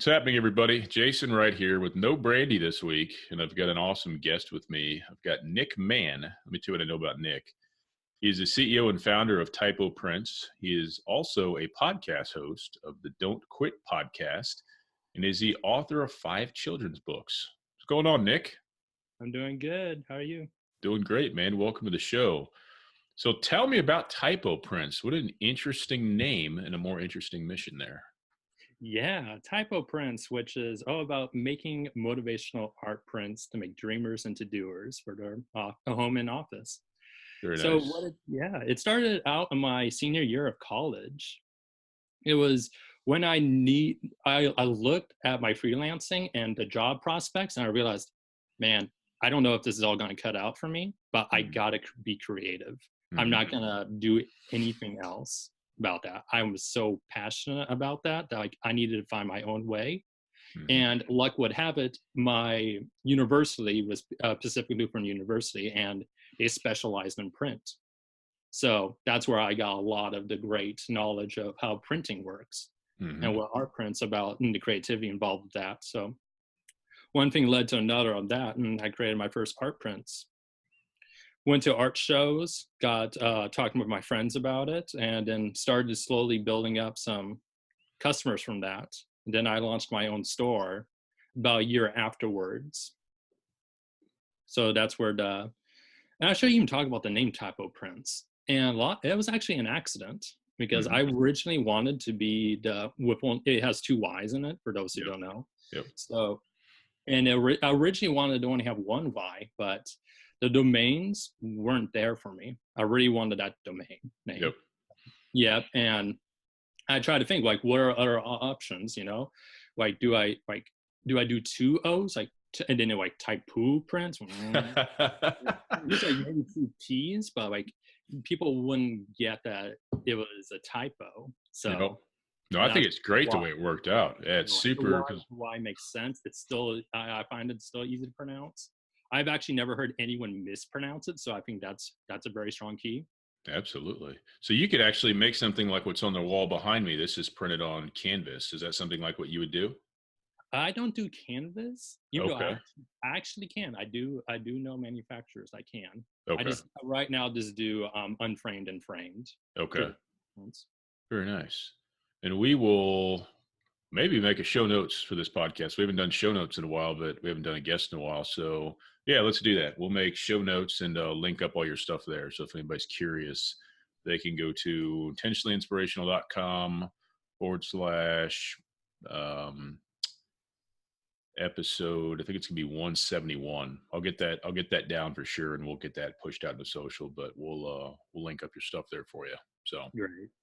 What's happening, everybody? Jason right here with no Brandy this week, and I've got an awesome guest with me. I've got Nick Mann. Let me tell you what I know about Nick. He's the CEO and founder of TyypoPrints. He is also a podcast host of the Don't Quit podcast, and is the author of 5 children's books. What's going on, Nick? I'm doing good. How are you? Doing great, man. Welcome to the show. So tell me about TyypoPrints. What an interesting name and a more interesting mission there. Yeah, TyypoPrints, which is all about making motivational art prints to make dreamers into doers for their home and office. Very So nice. it started out in my senior year of college. It was when I looked at my freelancing and the job prospects, and I realized, man, I don't know if this is all going to cut out for me, but I got to be creative. I'm not going to do anything else about that. I was so passionate about that like I needed to find my own way. And luck would have it, my university was Pacific Lutheran University, and they specialized in print. So that's where I got a lot of the great knowledge of how printing works and what art prints about and the creativity involved with that. So one thing led to another on that, and I created my first art prints. Went to art shows, got talking with my friends about it, and then started slowly building up some customers from that. And then I launched my own store about a year afterwards. So that's where and I'll show you even talk about the name TyypoPrints. And it was actually an accident because I originally wanted to be it has 2 Y's in it, for those who don't know. So, and I originally wanted to only have 1 Y, but the domains weren't there for me. I really wanted that domain name. And I tried to think, like, what are other options, Like, do I do 2 O's, like, and then like TyypoPrints? Just like maybe 2 P's, but like people wouldn't get that it was a typo. So no, I think it's great the way it worked out. Yeah, it's super. Why makes sense. It's still, I find it still easy to pronounce. I've actually never heard anyone mispronounce it, so I think that's a very strong key. Absolutely. So you could actually make something like what's on the wall behind me. This is printed on canvas. Is that something like what you would do? I don't do canvas. I actually can. I do know manufacturers. I can. I just right now just do unframed and framed. Okay. Very nice. And we will maybe make a show notes for this podcast. We haven't done show notes in a while, but we haven't done a guest in a while. So yeah, let's do that. We'll make show notes and link up all your stuff there. So if anybody's curious, they can go to intentionallyinspirational.com / episode. I think it's gonna be 171. I'll get that down for sure, and we'll get that pushed out into social. But we'll link up your stuff there for you. So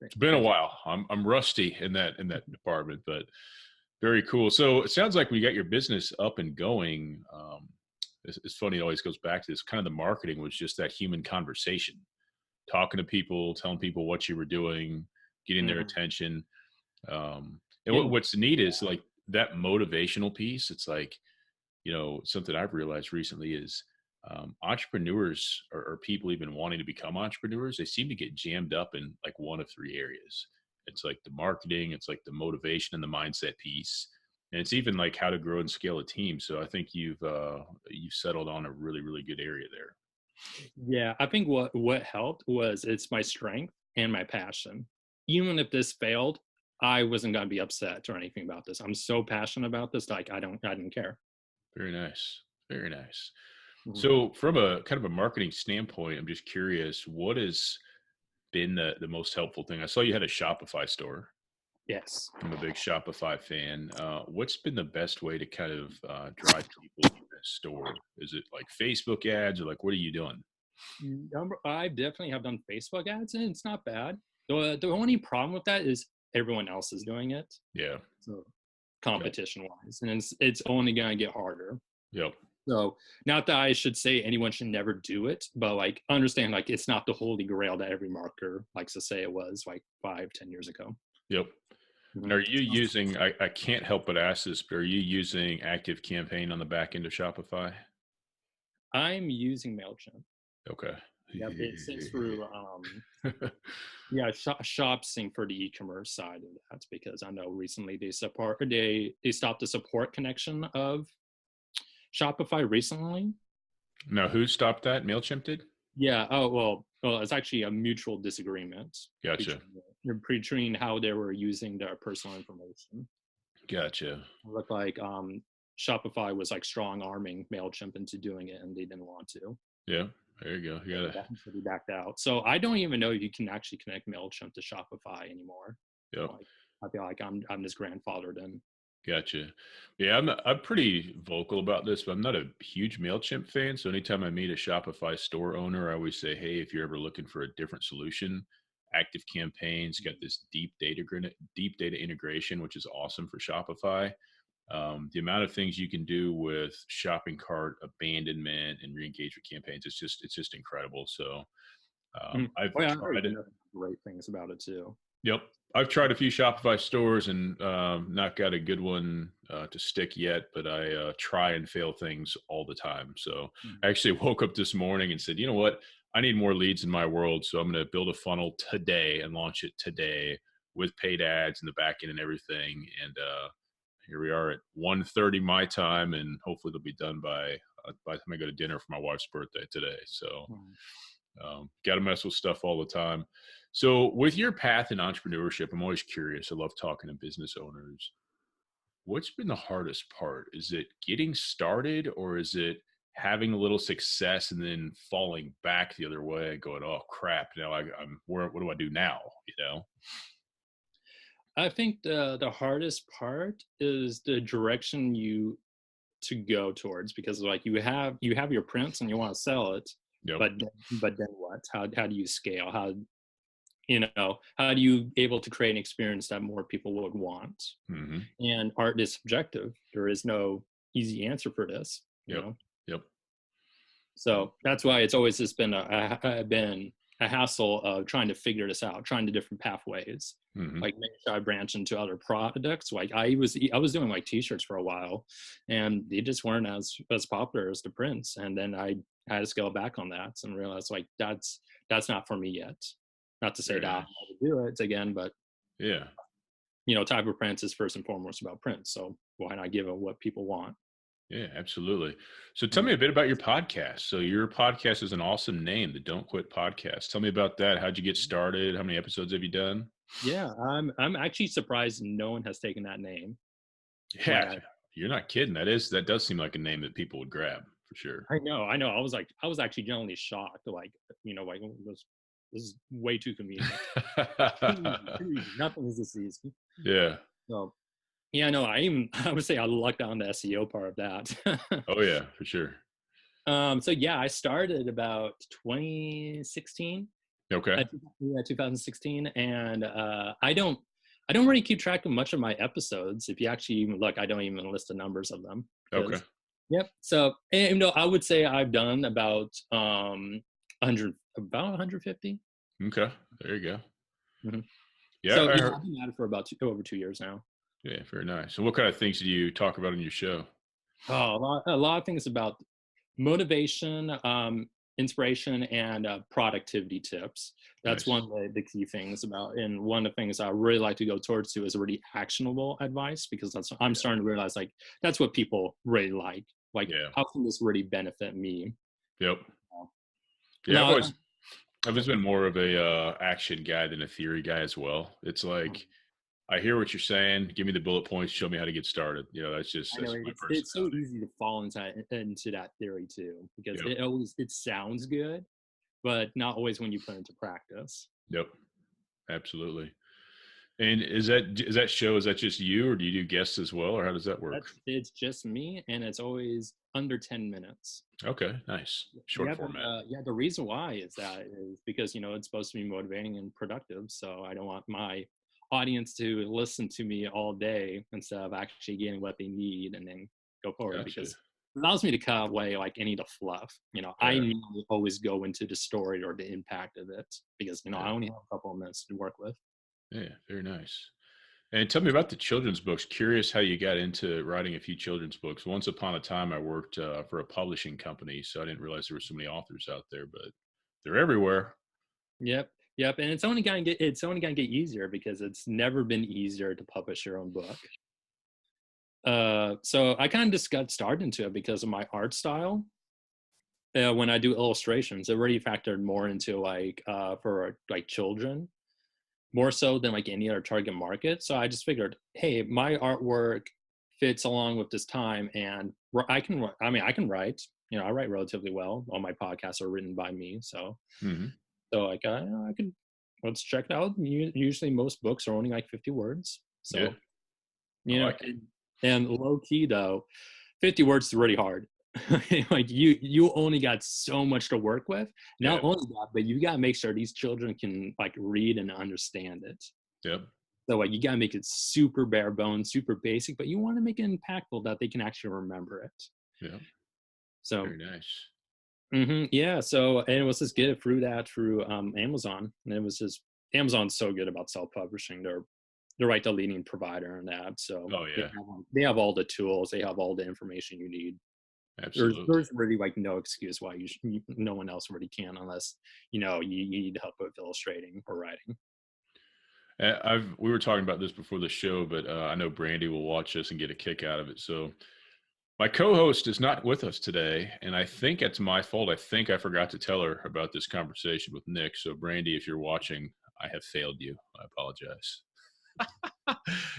it's been a while. I'm rusty in that department, but very cool. So it sounds like we got your business up and going. It's funny. It always goes back to this. Kind of the marketing was just that human conversation, talking to people, telling people what you were doing, getting their attention. And what's neat is like that motivational piece. It's like, something I've realized recently is entrepreneurs or people even wanting to become entrepreneurs, they seem to get jammed up in like one of 3 areas. It's like the marketing, it's like the motivation and the mindset piece. And it's even like how to grow and scale a team. So I think you've settled on a really, really good area there. Yeah, I think what helped was it's my strength and my passion. Even if this failed, I wasn't going to be upset or anything about this. I'm so passionate about this, like I didn't care. Very nice. Very nice. So from a kind of a marketing standpoint, I'm just curious, what has been the most helpful thing? I saw you had a Shopify store. Yes. I'm a big Shopify fan. What's been the best way to kind of drive people to the store? Is it like Facebook ads, or like what are you doing? I definitely have done Facebook ads, and it's not bad. The only problem with that is everyone else is doing it. Yeah. So competition-wise, and it's only going to get harder. Yep. So not that I should say anyone should never do it, but like understand like it's not the holy grail that every marketer likes to say it was like 5-10 years ago. Yep. And are you using, I can't help but ask this, but are you using ActiveCampaign on the back end of Shopify? I'm using MailChimp. Okay. Yep, it syncs through. Yeah, shop sync for the e-commerce side of that, because I know recently they stopped the support connection of Shopify recently. Now, who stopped that? MailChimp did? Yeah. Oh, well, it's actually a mutual disagreement. Gotcha. Between how they were using their personal information. Gotcha. It looked like Shopify was like strong arming MailChimp into doing it, and they didn't want to. Yeah, there you go. You gotta. So they backed out. So I don't even know if you can actually connect MailChimp to Shopify anymore. Yep. Like, I feel like I'm just grandfathered in. Gotcha. Yeah, I'm pretty vocal about this, but I'm not a huge MailChimp fan. So anytime I meet a Shopify store owner, I always say, hey, if you're ever looking for a different solution, ActiveCampaign's got this deep data integration, which is awesome for Shopify. The amount of things you can do with shopping cart abandonment and re-engagement campaigns, it's just incredible. So I've tried it. Great things about it too. Yep. I've tried a few Shopify stores and not got a good one to stick yet, but I try and fail things all the time. So I actually woke up this morning and said, you know what? I need more leads in my world. So I'm going to build a funnel today and launch it today with paid ads in the back end and everything. And here we are at 1:30 my time, and hopefully they'll be done by the time I go to dinner for my wife's birthday today. So got to mess with stuff all the time. So with your path in entrepreneurship, I'm always curious. I love talking to business owners. What's been the hardest part? Is it getting started, or is it having a little success and then falling back the other way and going, oh crap, now I'm where, what do I do now? You know? I think the hardest part is the direction you to go towards, because like you have your prints and you want to sell it. Yep. But then what? How do you scale? How do you able to create an experience that more people would want? Mm-hmm. And art is subjective. There is no easy answer for this. Yep. So that's why it's always just been a hassle of trying to figure this out, trying the different pathways. Mm-hmm. Like maybe I branch into other products. Like I was doing like t-shirts for a while, and they just weren't as popular as the prints. And then I had to scale back on that and realize like that's not for me yet. Not to say that I'll never do it again, but yeah, TyypoPrints is first and foremost about print. So why not give it what people want? Yeah, absolutely. So tell me a bit about your podcast. So your podcast is an awesome name, the Don't Quit Podcast. Tell me about that. How'd you get started? How many episodes have you done? Yeah, I'm actually surprised no one has taken that name. Yeah, you're not kidding. That does seem like a name that people would grab for sure. I know. I was actually genuinely shocked. Like, this is way too convenient. Nothing is this easy. Yeah. So, yeah, no, I would say I lucked on the SEO part of that. Oh yeah, for sure. So yeah, I started about 2016. Okay. 2016, and I don't really keep track of much of my episodes. If you actually even look, I don't even list the numbers of them. Okay. Yep. So, I would say I've done about 150. Okay. There you go. Mm-hmm. Yeah. So I've been at it for about over 2 years now. Yeah. Very nice. So what kind of things do you talk about in your show? Oh, a lot of things about motivation, inspiration, and productivity tips. That's nice. One of the key things about, and one of the things I really like to go towards to is really actionable advice, because I'm starting to realize like that's what people really like. Like, how can this really benefit me? Yep. Yeah, I've always been more of a action guy than a theory guy as well. It's like, I hear what you're saying. Give me the bullet points. Show me how to get started. That's just my personality. It's so easy to fall into that theory too, because it sounds good, but not always when you put it into practice. Yep, absolutely. And is that show? Is that just you, or do you do guests as well, or how does that work? It's just me, and it's always under 10 minutes. Okay, nice, short format. The reason why is because it's supposed to be motivating and productive. So I don't want my audience to listen to me all day instead of actually getting what they need and then go forward. Because it allows me to cut away like any of the fluff. I always go into the story or the impact of it, because I only have a couple of minutes to work with. Yeah, very nice. And tell me about the children's books. Curious how you got into writing a few children's books. Once upon a time, I worked for a publishing company, so I didn't realize there were so many authors out there. But They're everywhere. Yep. Yep. And it's only gonna get easier because it's never been easier to publish your own book. So I kind of just got started into it because of my art style. When I do illustrations, it already factored more into like for like children, more so than like any other target market. So I just figured, hey, my artwork fits along with this time, and I can write. You know, I write relatively well. All my podcasts are written by me, so like I could, let's check it out. Usually, most books are only like 50 words, so Yeah, you know, like and low key though, 50 words is really hard. Like you only got so much to work with. Not only that, but you gotta make sure these children can like read and understand it. Yep. So like you gotta make it super bare bones, super basic, but you want to make it impactful that they can actually remember it. Yep. So Very nice. yeah. So and it was just get it through Amazon, and it was just Amazon's so good about self-publishing. They're like the leading provider in that. So they have all the tools, they have all the information you need. Absolutely. There's really like no excuse why no one else really can, unless you need help with illustrating or writing. We were talking about this before the show, but I know Brandy will watch this and get a kick out of it. So my co-host is not with us today, and I think it's my fault. I think I forgot to tell her about this conversation with Nick. So Brandy, if you're watching, I have failed you. I apologize.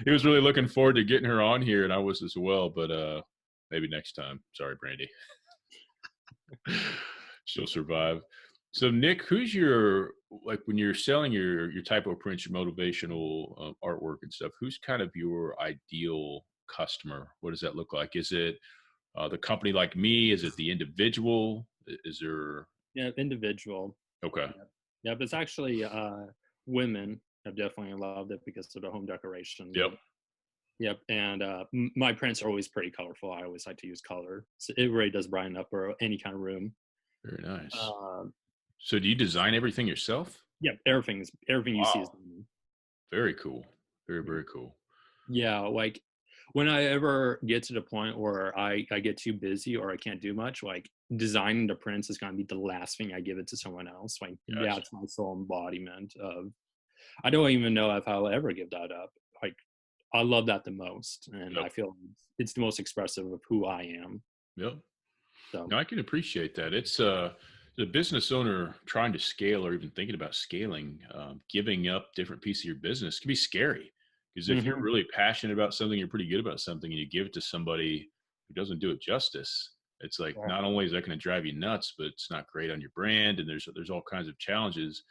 He was really looking forward to getting her on here, and I was as well, but maybe next time. Sorry, Brandy. She'll survive. So Nick, who's your, like when you're selling your TyypoPrints, your motivational artwork and stuff, who's kind of your ideal customer? What does that look like? Is it the company like me? Is it the individual? Is there? Yeah, individual. Okay. Yeah, but it's actually women have definitely loved it because of the home decoration. Yep. Yep. And my prints are always pretty colorful. I always like to use color. So it really does brighten up or any kind of room. Very nice. So do you design everything yourself? Yep. Everything you see is me. Very cool. Very, very cool. Yeah. Like when I ever get to the point where I get too busy or I can't do much, like designing the prints is going to be the last thing I give it to someone else. Like, yeah, it's my sole embodiment of, I don't even know if I'll ever give that up. Like, I love that the most. And I feel it's the most expressive of who I am. Yep. So no, I can appreciate that. It's the business owner trying to scale or even thinking about scaling, giving up different pieces of your business can be scary. Because if you're really passionate about something, you're pretty good about something, and you give it to somebody who doesn't do it justice, it's like not only is that going to drive you nuts, but it's not great on your brand, and there's all kinds of challenges.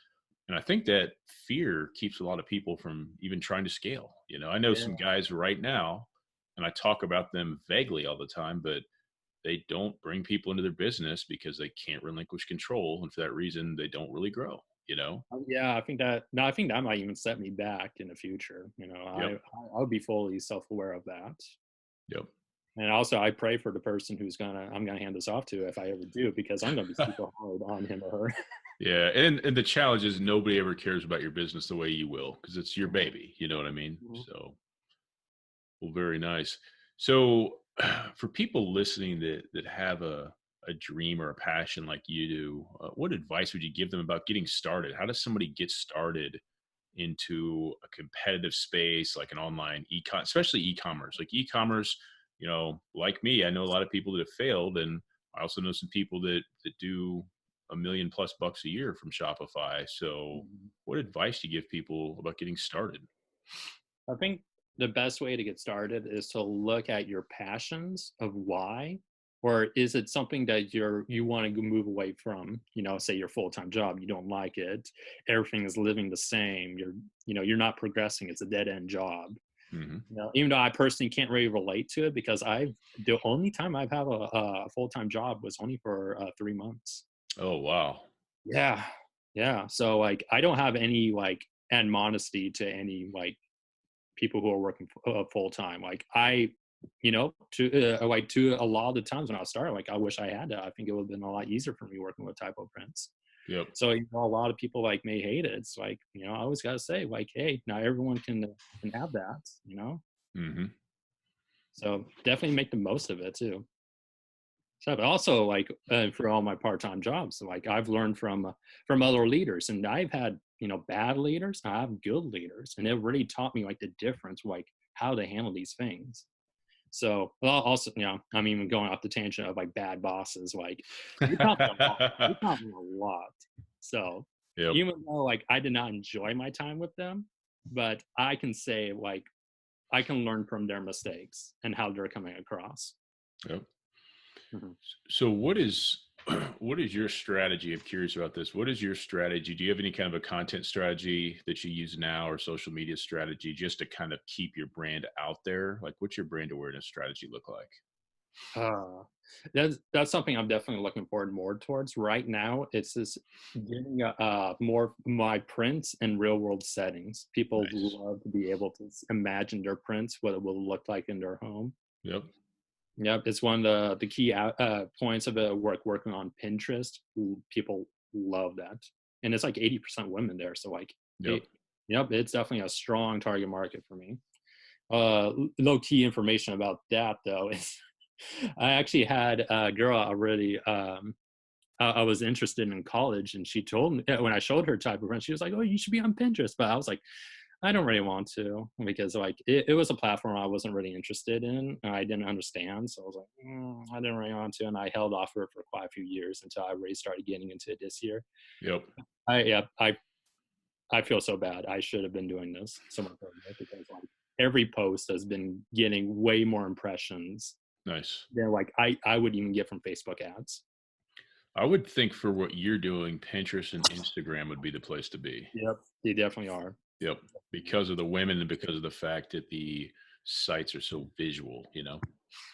And I think that fear keeps a lot of people from even trying to scale. You know, I know some guys right now, and I talk about them vaguely all the time, but they don't bring people into their business because they can't relinquish control, and for that reason, they don't really grow. You know? Yeah, I think that might even set me back in the future. You know, I'll be fully self-aware of that. Yep. And also, I pray for the person I'm gonna hand this off to if I ever do, because I'm gonna be super hard on him or her. Yeah, and the challenge is nobody ever cares about your business the way you will, because it's your baby. You know what I mean? So, well, very nice. So, for people listening that have a dream or a passion like you do, what advice would you give them about getting started? How does somebody get started into a competitive space like an online especially e-commerce? Like e-commerce, you know, like me, I know a lot of people that have failed, and I also know some people that do $1 million+ a year from Shopify. So, what advice do you give people about getting started? I think the best way to get started is to look at your passions of why, or is it something that you want to move away from? You know, say your full-time job, you don't like it, everything is living the same. You're not progressing. It's a dead-end job. You know, even though I personally can't really relate to it because the only time I've had a full-time job was only for 3 months. Oh, wow. Yeah. So like, I don't have any like animosity to any like people who are working full time. Like to a lot of the times when I started, like I wish I had that. I think it would have been a lot easier for me working with TyypoPrints. Yep. So a lot of people like may hate it. It's like, I always gotta say like, hey, not everyone can have that. Mm-hmm. So definitely make the most of it too. So, but also like for all my part-time jobs, like I've learned from other leaders, and I've had, you know, bad leaders, I have good leaders, and it really taught me like the difference, like how to handle these things. So also, you know, I'm even going off the tangent of like bad bosses, like they taught me a lot. They taught me a lot. So Yep. even though like I did not enjoy my time with them, but I can say like I can learn from their mistakes and how they're coming across. Yep. Mhm. So what is what is your strategy? I'm curious about this. What is your strategy? Do you have any kind of a content strategy that you use now, or social media strategy, just to kind of keep your brand out there? Like, what's your brand awareness strategy look like? Uh, that's something I'm definitely looking forward more towards. Right now, it's just getting more my prints in real world settings. People Nice. love to be able to imagine their prints, what it will look like in their home. Yep. Yep, it's one of the key points of it. Working on Pinterest, people love that, and it's like 80% women there. So like, Yep. it, yep, it's definitely a strong target market for me. Low key information about that though is I actually had a girl already. I was interested in college, and she told me when I showed her TyypoPrints, she was like, "Oh, you should be on Pinterest." But I was like, I don't really want to, because like it was a platform I wasn't really interested in, and I didn't understand. So I was like, I didn't really want to, and I held off for quite a few years until I really started getting into it this year. Yep. Yeah, I feel so bad. I should have been doing this so much earlier, because like every post has been getting way more impressions Nice. than like I would even get from Facebook ads. I would think for what you're doing, Pinterest and Instagram would be the place to be. Yep, they definitely are. Yep. Because of the women and because of the fact that the sites are so visual, you know?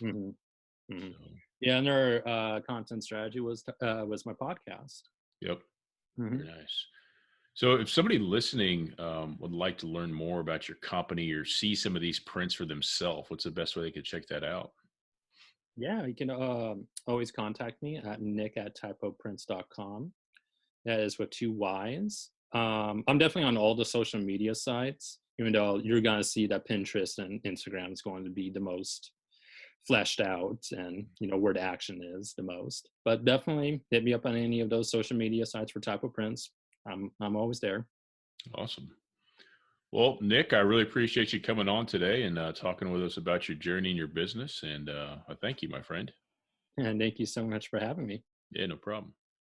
Hmm. Hmm. So, Yeah, and their content strategy was my podcast. yep. Hmm. Very nice. So if somebody listening would like to learn more about your company or see some of these prints for themselves, what's the best way they could check that out? Yeah, you can always contact me at nick@typoprints.com. That is with two Y's. I'm definitely on all the social media sites, even though you're going to see that Pinterest and Instagram is going to be the most fleshed out, and you know where the action is the most. But definitely hit me up on any of those social media sites for TyypoPrints. I'm always there. Awesome. Well, Nick, I really appreciate you coming on today and talking with us about your journey and your business. And I thank you, my friend. And thank you so much for having me. Yeah, no problem.